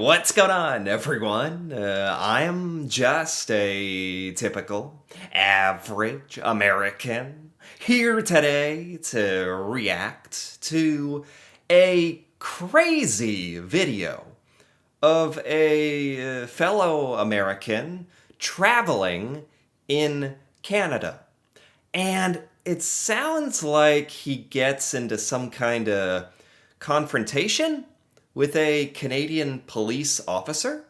What's going on, everyone? I am just a typical, average American here today to react to a crazy video of a fellow American traveling in Canada. And it sounds like he gets into some kind of confrontation with a Canadian police officer,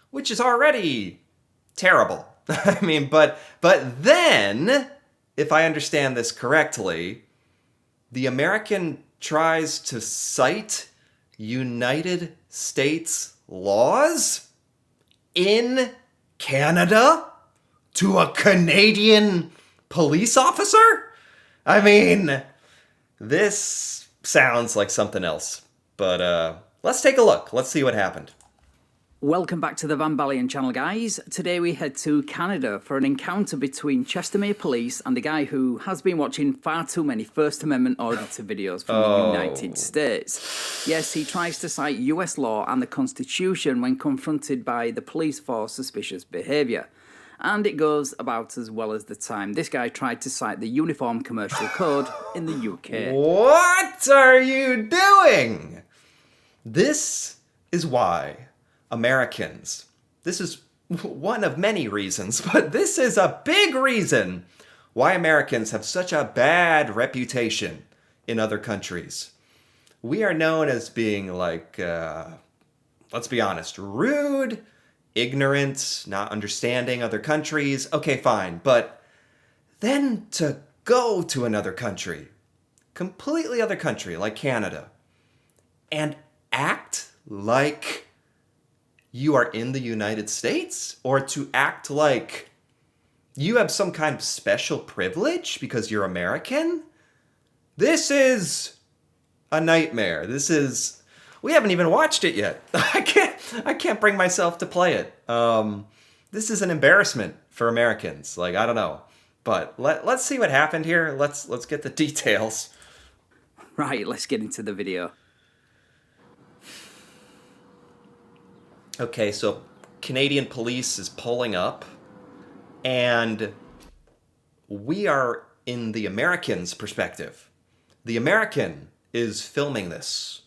which is already terrible. I mean, but then, if I understand this correctly, the American tries to cite United States laws in Canada to a Canadian police officer? I mean, this sounds like something else. But let's take a look. Let's see what happened. Welcome back to the Van Ballion channel, guys. Today we head to Canada for an encounter between Chestermere Police and the guy who has been watching far too many First Amendment audited videos from the United States. Yes, he tries to cite US law and the Constitution when confronted by the police for suspicious behaviour. And it goes about as well as the time. This guy tried to cite the Uniform Commercial Code in the UK. What are you doing? This is why Americans, this is one of many reasons, but this is a big reason why Americans have such a bad reputation in other countries. We are known as being like, let's be honest, rude, ignorant, not understanding other countries. Okay, fine. But then to go to another country, completely other country like Canada, and act like you are in the United States, or to act like you have some kind of special privilege because you're American, this is a nightmare. We haven't even watched it yet. I can't bring myself to play it. This is an embarrassment for Americans. Like, I don't know. But let's see what happened here. Let's get the details. Right, let's get into the video. Okay, so Canadian police is pulling up, and we are in the American's perspective. The American is filming this.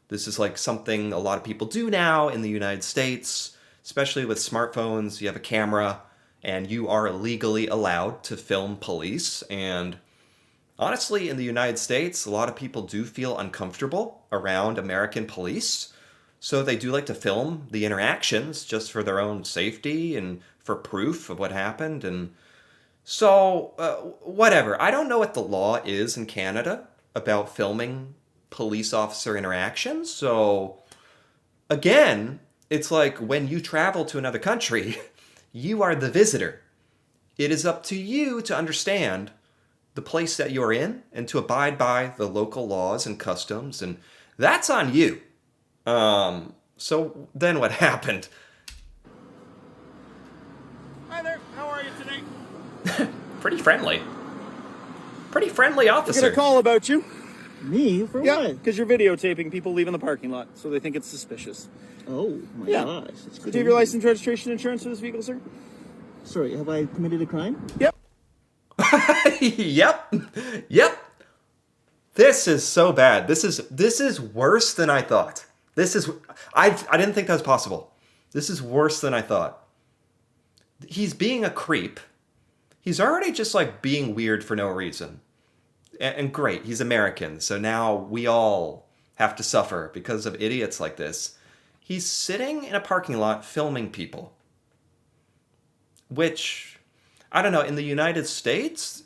This is like something a lot of people do now in the United States, especially with smartphones. You have a camera, and you are legally allowed to film police. And honestly, in the United States, a lot of people do feel uncomfortable around American police. So they do like to film the interactions just for their own safety and for proof of what happened. And so, whatever. I don't know what the law is in Canada about filming police officer interactions. So, again, it's like when you travel to another country, you are the visitor. It is up to you to understand the place that you're in and to abide by the local laws and customs. And that's on you. So then what happened? Hi there, how are you today? Pretty friendly. Pretty friendly I officer. got a call about you. Me? For Yeah, what? because you're videotaping people leaving the parking lot, so they think it's suspicious. Oh my Yeah. gosh. It's Do you have your license, registration, insurance for this vehicle, sir? Sorry, have I committed a crime? Yep. Yep. This is so bad. This is worse than I thought. I didn't think that was possible. This is worse than I thought. He's being a creep. He's already just like being weird for no reason. And great, he's American, so now we all have to suffer because of idiots like this. He's sitting in a parking lot filming people. Which, I don't know, in the United States,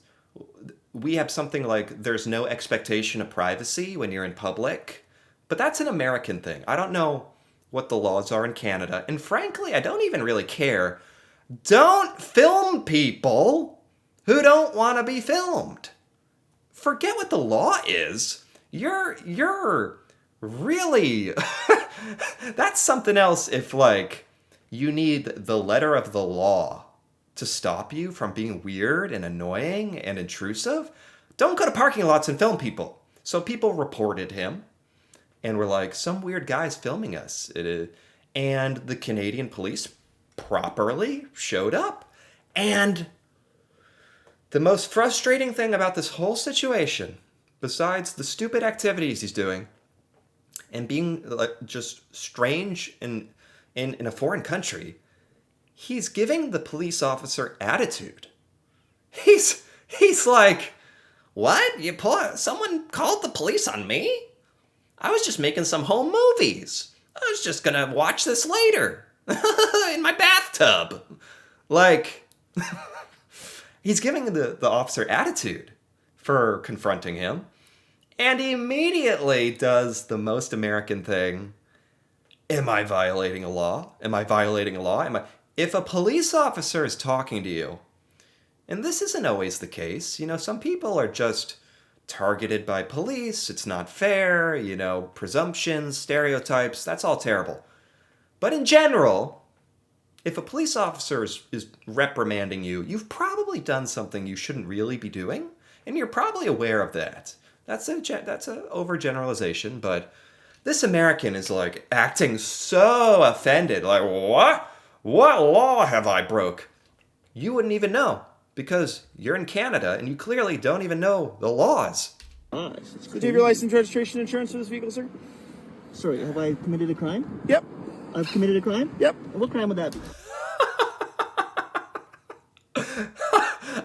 we have something like there's no expectation of privacy when you're in public. But that's an American thing. I don't know what the laws are in Canada. And frankly, I don't even really care. Don't film people who don't want to be filmed. Forget what the law is. You're really... That's something else if, like, you need the letter of the law to stop you from being weird and annoying and intrusive. Don't go to parking lots and film people. So people reported him and were like, some weird guy's filming us. And the Canadian police properly showed up. And the most frustrating thing about this whole situation, besides the stupid activities he's doing and being just strange in a foreign country, he's giving the police officer attitude. He's like, what? Someone called the police on me? I was just making some home movies. I was just gonna watch this later in my bathtub. Like, he's giving the officer attitude for confronting him, and he immediately does the most American thing. Am I violating a law? Am I violating a law? If a police officer is talking to you, and this isn't always the case, some people are just targeted by police, it's not fair, presumptions, stereotypes, that's all terrible. But in general, if a police officer is reprimanding you, you've probably done something you shouldn't really be doing, and you're probably aware of that. That's a overgeneralization, but this American is like acting so offended, like, what? What law have I broke? You wouldn't even know, because you're in Canada and you clearly don't even know the laws. Do you have your license, registration, insurance for this vehicle, sir? Sorry, have I committed a crime? Yep. I've committed a crime? Yep. What crime would that be?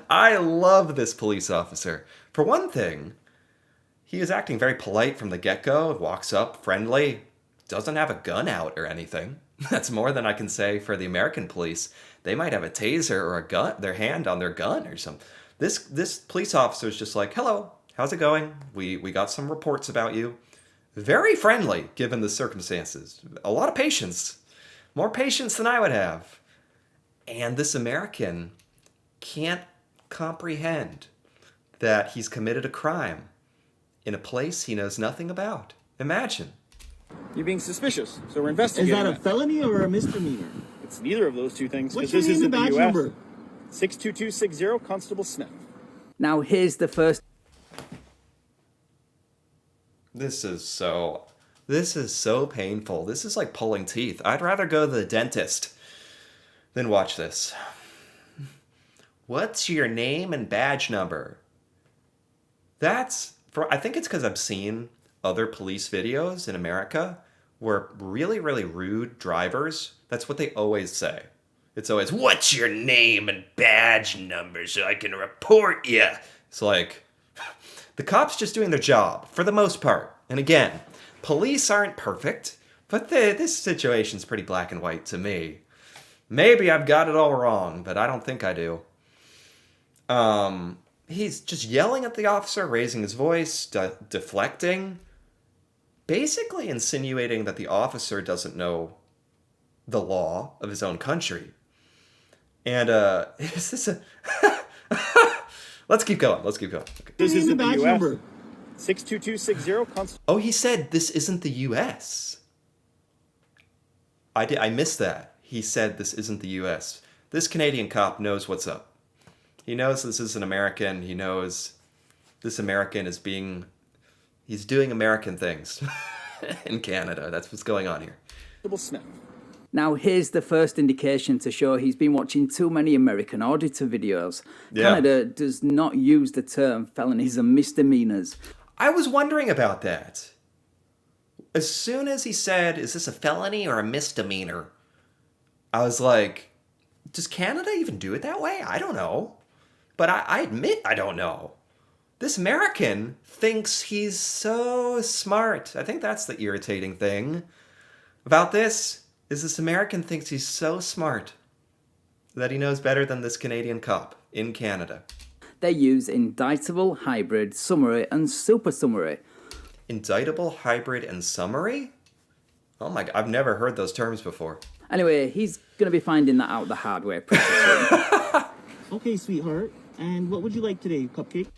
I love this police officer. For one thing, he is acting very polite from the get-go, walks up, friendly, doesn't have a gun out or anything. That's more than I can say for the American police. They might have a taser or a gun, their hand on their gun or something. This police officer is just like, hello, how's it going? We got some reports about you. Very friendly, given the circumstances. A lot of patience. More patience than I would have. And this American can't comprehend that he's committed a crime in a place he knows nothing about. Imagine. You're being suspicious, so we're Is investigating that a felony or a misdemeanor? It's neither of those two things. What's because your this name and isn't the badge US. number? 62260, Constable Smith. Now, here's the first. This is so painful. This is like pulling teeth. I'd rather go to the dentist than watch this. What's your name and badge number? I think it's because I've seen other police videos in America where really, really rude drivers, that's what they always say. It's always, what's your name and badge number so I can report you? It's like, the cops just doing their job, for the most part. And again, police aren't perfect, but this situation's pretty black and white to me. Maybe I've got it all wrong, but I don't think I do. He's just yelling at the officer, raising his voice, deflecting, basically insinuating that the officer doesn't know the law of his own country. And is this a... Let's keep going. Okay. This Name isn't and the badge US. number. 62260, Constable. Oh, he said this isn't the U.S. I missed that. He said this isn't the U.S. This Canadian cop knows what's up. He knows this is an American. He knows this American he's doing American things in Canada. That's what's going on here. Constable Smith. Now, here's the first indication to show he's been watching too many American Auditor videos. Yeah. Canada does not use the term felonies and misdemeanors. I was wondering about that. As soon as he said, is this a felony or a misdemeanor? I was like, does Canada even do it that way? I don't know. But I admit I don't know. This American thinks he's so smart. I think that's the irritating thing about this, is this American thinks he's so smart that he knows better than this Canadian cop in Canada. They use indictable, hybrid, summary, and super summary. Indictable, hybrid, and summary? Oh my God, I've never heard those terms before. Anyway, he's going to be finding that out the hard way pretty soon. Okay, sweetheart. And what would you like today, cupcake?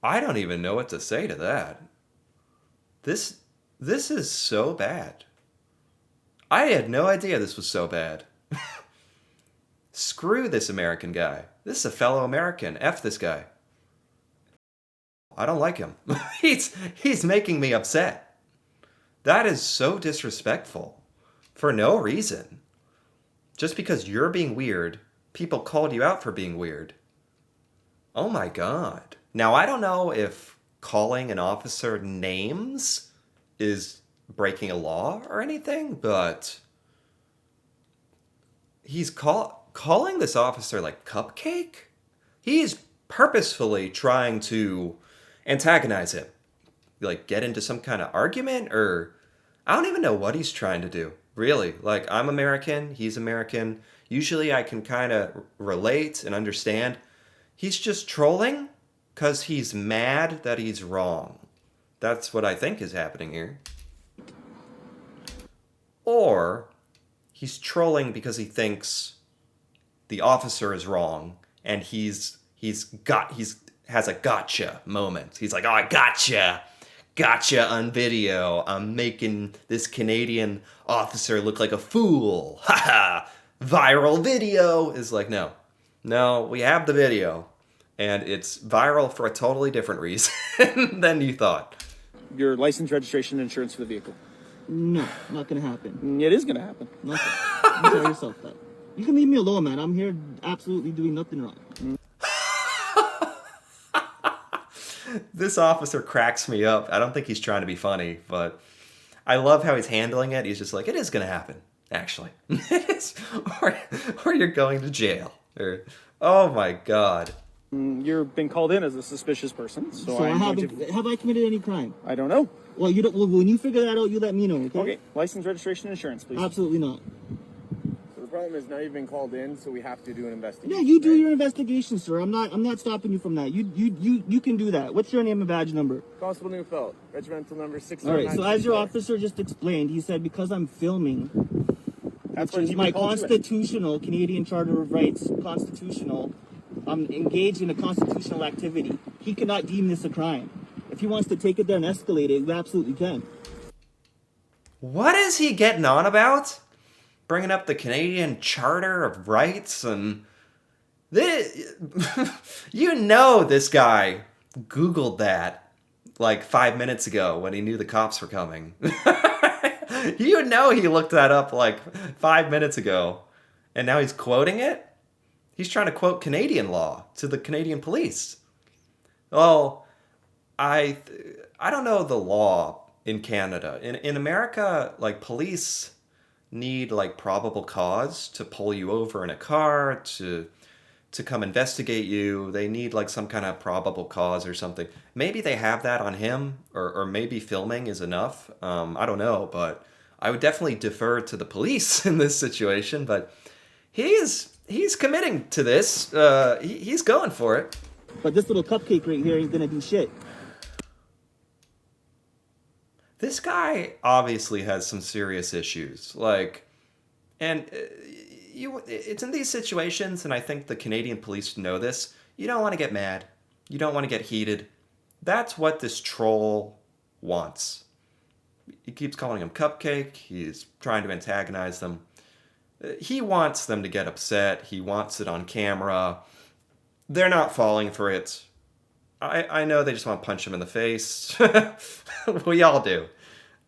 I don't even know what to say to that. This is so bad. I had no idea this was so bad. Screw this American guy. This is a fellow American. F this guy. I don't like him. He's making me upset. That is so disrespectful. For no reason. Just because you're being weird, people called you out for being weird. Oh my God. Now, I don't know if calling an officer names is breaking a law or anything, but he's calling this officer like Cupcake? He's purposefully trying to antagonize him. Like, get into some kind of argument, or I don't even know what he's trying to do. Really. Like, I'm American, he's American. Usually I can kind of relate and understand. He's just trolling because he's mad that he's wrong. That's what I think is happening here. Or he's trolling because he thinks the officer is wrong and he's has a gotcha moment. He's like, "Oh, I gotcha on video. I'm making this Canadian officer look like a fool. Haha. Viral video." Is like, no, we have the video, and it's viral for a totally different reason than you thought. Your license, registration, and insurance for the vehicle. No, not gonna happen. It is going to happen. Nothing. You tell yourself that. You can leave me alone, man. I'm here absolutely doing nothing wrong. This officer cracks me up. I don't think he's trying to be funny, but I love how he's handling it. He's just like, it is going to happen, actually. It is. Or you're going to jail. Or, oh my God. You're being called in as a suspicious person, so I'm going to... Have I committed any crime? I don't know. Well, you don't. Well, when you figure that out, you let me know. Okay. Okay, license, registration, insurance, please. Absolutely not. So the problem is now you've been called in, so we have to do an investigation. Yeah, you do right? your investigation, sir. I'm not stopping you from that. You can do that. What's your name and badge number? Constable Neufeld, regimental number 6. All right. So as your officer just explained, he said because I'm filming, That's which is my constitutional Canadian Charter of Rights, constitutional. I'm engaged in a constitutional activity. He cannot deem this a crime. If he wants to take it there and escalate it, we absolutely can. What is he getting on about? Bringing up the Canadian Charter of Rights and... You know this guy Googled that like 5 minutes ago when he knew the cops were coming. You know he looked that up like 5 minutes ago. And now he's quoting it? He's trying to quote Canadian law to the Canadian police. Well, I don't know the law in Canada. In America, like, police need like probable cause to pull you over in a car, to come investigate you. They need like some kind of probable cause or something. Maybe they have that on him, or maybe filming is enough. I don't know, but I would definitely defer to the police in this situation. But he's committing to this. He's going for it. But this little cupcake right here ain't gonna do shit. This guy obviously has some serious issues. Like, and it's in these situations, and I think the Canadian police know this. You don't want to get mad. You don't want to get heated. That's what this troll wants. He keeps calling him Cupcake. He's trying to antagonize them. He wants them to get upset. He wants it on camera. They're not falling for it. I know they just want to punch him in the face. We all do.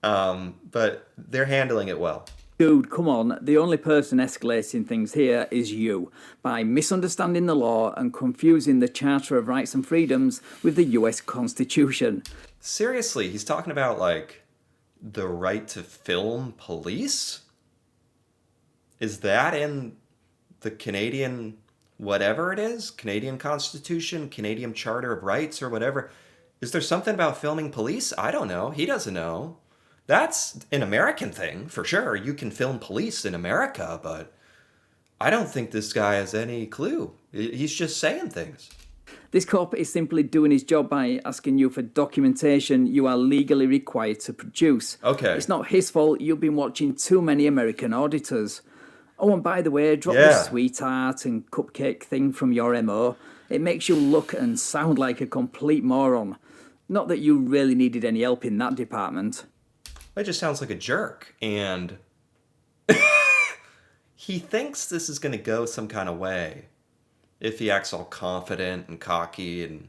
But they're handling it well. Dude, come on. The only person escalating things here is you, by misunderstanding the law and confusing the Charter of Rights and Freedoms with the US Constitution. Seriously, he's talking about, like, the right to film police? Is that in the Canadian whatever it is? Canadian Constitution, Canadian Charter of Rights, or whatever? Is there something about filming police? I don't know. He doesn't know. That's an American thing, for sure. You can film police in America, but I don't think this guy has any clue. He's just saying things. This cop is simply doing his job by asking you for documentation you are legally required to produce. Okay. It's not his fault you've been watching too many American auditors. Oh, and by the way, drop this sweetheart and cupcake thing from your MO. It makes you look and sound like a complete moron. Not that you really needed any help in that department. It just sounds like a jerk, and he thinks this is going to go some kind of way if he acts all confident and cocky and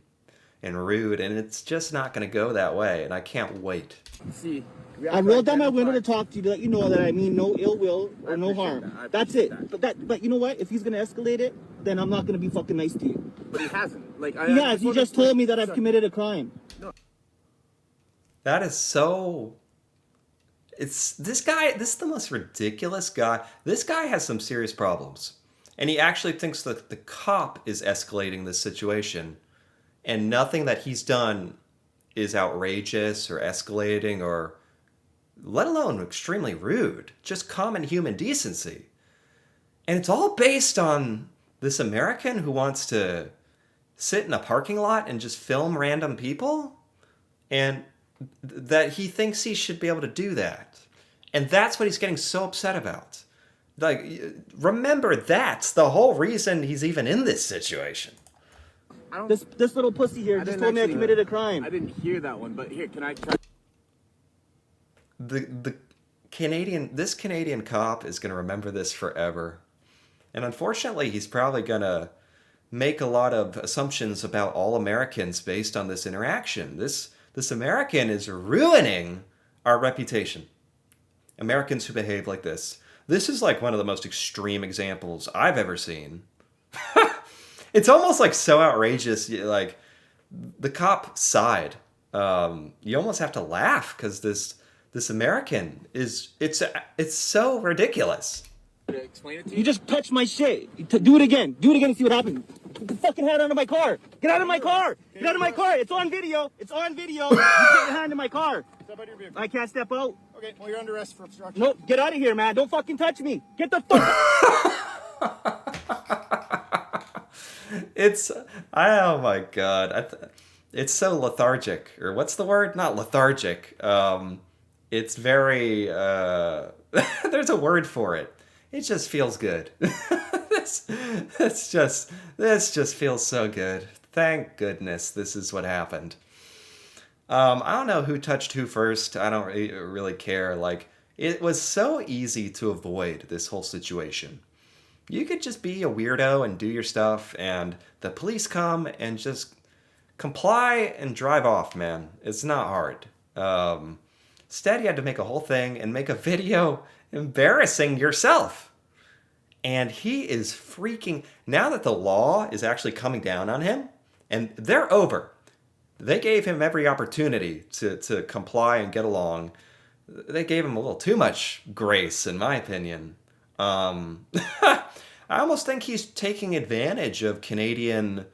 and rude, and it's just not going to go that way, and I can't wait. See, I rolled down my window to talk to you to let you know that I mean no ill will or no harm. That's it. But you know what? If he's gonna escalate it, then I'm not gonna be fucking nice to you. But he hasn't. Like, He has. He just told me that I've committed a crime. That is so... This is the most ridiculous guy. This guy has some serious problems. And he actually thinks that the cop is escalating this situation. And nothing that he's done is outrageous or escalating or, let alone extremely rude. Just common human decency. And it's all based on this American who wants to sit in a parking lot and just film random people. And that he thinks he should be able to do that. And that's what he's getting so upset about. Like, remember, that's the whole reason he's even in this situation. This little pussy here just told me I committed a crime. I didn't hear that one, but here, can I try? This Canadian cop is going to remember this forever. And unfortunately, he's probably going to make a lot of assumptions about all Americans based on this interaction. This American is ruining our reputation. Americans who behave like this. This is like one of the most extreme examples I've ever seen. It's almost like so outrageous. Like, the cop side. You almost have to laugh because this American is it's so ridiculous. Explain it to you. You just touched my shit. Do it again. Do it again and see what happens. Get the fucking hand out of my car. Get out of my car. Get out of my car. It's on video. It's on video. You put your hand in my car. Step out of your vehicle. I can't step out. Okay, well, you're under arrest for obstruction. Nope. Get out of here, man. Don't fucking touch me. Get the fuck Oh my god. It's so lethargic. Or what's the word? Not lethargic. It's very... there's a word for it. It just feels good. This just feels so good. Thank goodness this is what happened. I don't know who touched who first. I don't really care. Like, it was so easy to avoid this whole situation. You could just be a weirdo and do your stuff, and the police come and just comply and drive off, man. It's not hard. Instead, you had to make a whole thing and make a video embarrassing yourself. And he is freaking... Now that the law is actually coming down on him, and they're over. They gave him every opportunity to comply and get along. They gave him a little too much grace, in my opinion. I almost think he's taking advantage of Canadian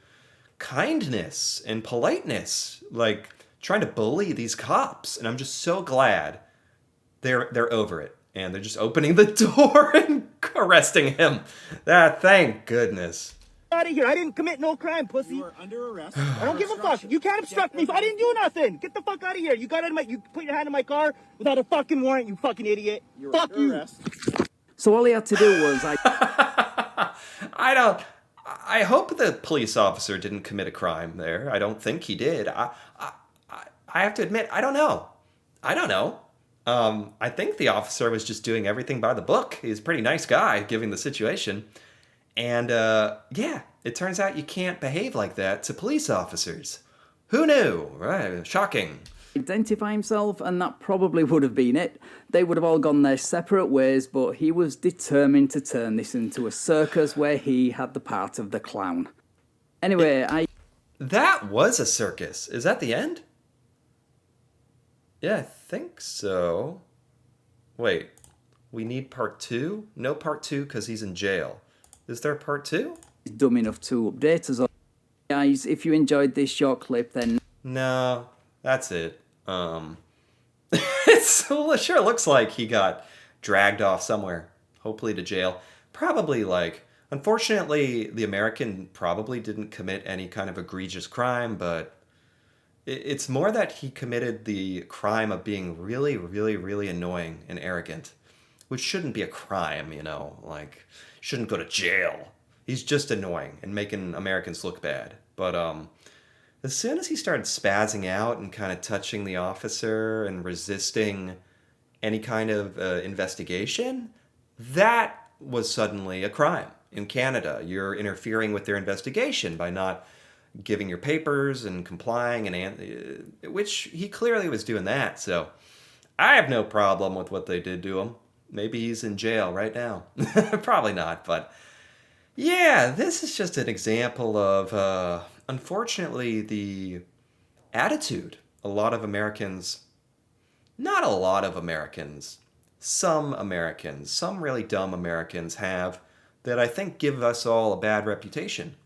kindness and politeness, like trying to bully these cops. And I'm just so glad they're over it. And they're just opening the door and arresting him. Thank goodness. out of here. I didn't commit no crime, pussy. You are under arrest. I don't give a fuck. You can't obstruct me. I didn't do nothing. Get the fuck out of here. You put your hand in my car without a fucking warrant, you fucking idiot. You're Fuck under you. arrest. So all he had to do was I hope the police officer didn't commit a crime there. I don't think he did. I have to admit, I don't know. I think the officer was just doing everything by the book. He's a pretty nice guy, given the situation. And, yeah, it turns out you can't behave like that to police officers. Who knew? Right? Shocking. identify himself, and that probably would have been it. They would have all gone their separate ways, but he was determined to turn this into a circus where he had the part of the clown. Anyway, That was a circus. Is that the end? Yeah, I think so. Wait, we need part 2? No part 2 because he's in jail. Is there a part 2? dumb enough to update us all. Guys, if you enjoyed this short clip, then No, that's it. It sure looks like he got dragged off somewhere, hopefully to jail. Probably unfortunately, the American probably didn't commit any kind of egregious crime, but it's more that he committed the crime of being really, really, really annoying and arrogant, which shouldn't be a crime, shouldn't go to jail. He's just annoying and making Americans look bad. But as soon as he started spazzing out and kind of touching the officer and resisting any kind of investigation, that was suddenly a crime. In Canada, you're interfering with their investigation by not giving your papers and complying, and which he clearly was doing that. So I have no problem with what they did to him. Maybe he's in jail right now. Probably not, but yeah, this is just an example of, unfortunately, the attitude a lot of Americans, not a lot of Americans, some really dumb Americans have that I think give us all a bad reputation.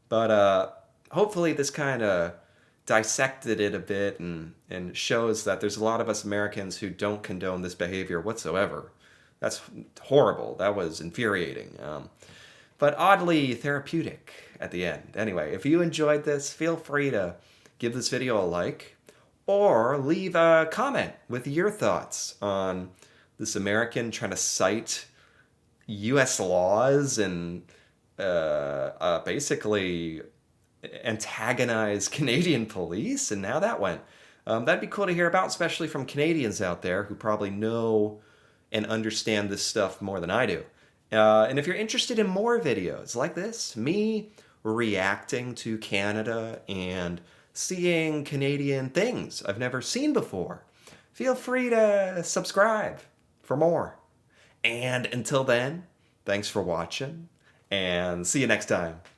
But hopefully this kind of dissected it a bit and shows that there's a lot of us Americans who don't condone this behavior whatsoever. That's horrible. That was infuriating. But oddly therapeutic at the end. Anyway, if you enjoyed this, feel free to give this video a like or leave a comment with your thoughts on this American trying to cite U.S. laws and basically antagonize Canadian police and how that went. That'd be cool to hear about, especially from Canadians out there who probably know and understand this stuff more than I do. And if you're interested in more videos like this, me reacting to Canada and seeing Canadian things I've never seen before, feel free to subscribe for more. And until then, thanks for watching, and see you next time.